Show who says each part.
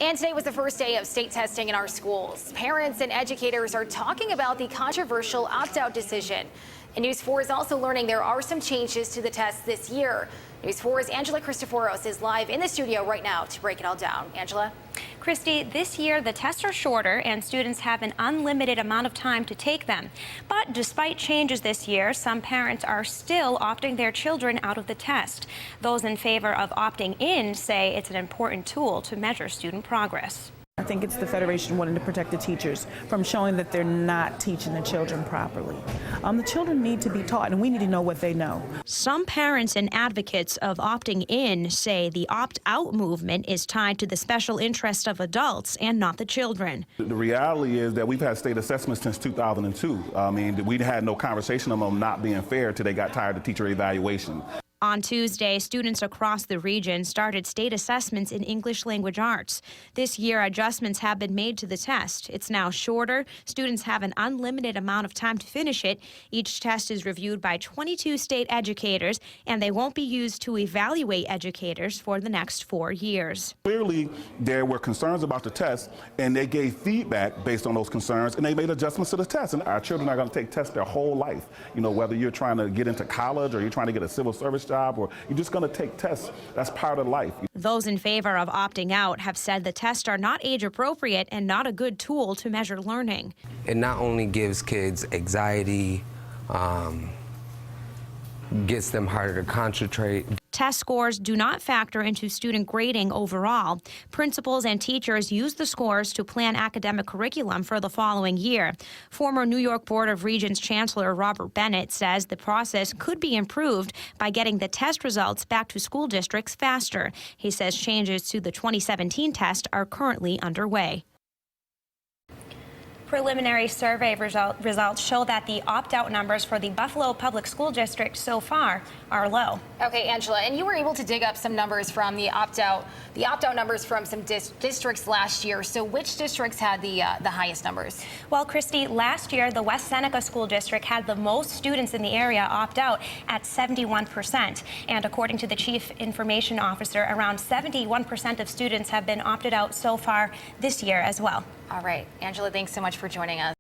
Speaker 1: And today was the first day of state testing in our schools. Parents and educators are talking about the controversial opt-out decision. And News 4 is also learning there are some changes to the tests this year. News 4's Angela Christoforos is live in the studio right now to break it all down. Angela?
Speaker 2: Christy, this year the tests are shorter and students have an unlimited amount of time to take them. But despite changes this year, some parents are still opting their children out of the test. Those in favor of opting in say it's an important tool to measure student progress.
Speaker 3: I think it's the Federation wanting to protect the teachers from showing that they're not teaching the children properly. The children need to be taught, and we need to know what they know.
Speaker 2: Some parents and advocates of opting in say the opt-out movement is tied to the special interest of adults and not the children.
Speaker 4: The reality is that we've had state assessments since 2002. We had no conversation of them not being fair till they got tired of teacher evaluation.
Speaker 2: On Tuesday, students across the region started state assessments in English language arts. This year, adjustments have been made to the test. It's now shorter. Students have an unlimited amount of time to finish it. Each test is reviewed by 22 state educators, and they won't be used to evaluate educators for the next 4 years.
Speaker 4: Clearly, there were concerns about the test, and they gave feedback based on those concerns, and they made adjustments to the test. And our children are going to take tests their whole life. You know, whether you're trying to get into college or you're trying to get a civil service job, or you're just going to take tests. That's part of life.
Speaker 2: Those in favor of opting out have said the tests are not age appropriate and not a good tool to measure learning.
Speaker 5: It not only gives kids anxiety, gets them harder to concentrate.
Speaker 2: Test scores do not factor into student grading overall. Principals and teachers use the scores to plan academic curriculum for the following year. Former New York Board of Regents Chancellor Robert Bennett says the process could be improved by getting the test results back to school districts faster. He says changes to the 2017 test are currently underway. Preliminary survey results show that the opt-out numbers for the Buffalo Public School District so far are low.
Speaker 1: Okay, Angela, and you were able to dig up some numbers from the opt-out numbers from some districts last year. So which districts had the highest numbers?
Speaker 2: Well, Christy, last year the West Seneca School District had the most students in the area opt out at 71%. And according to the Chief Information Officer, around 71% of students have been opted out so far this year as well.
Speaker 1: All right, Angela, thanks so much for joining us.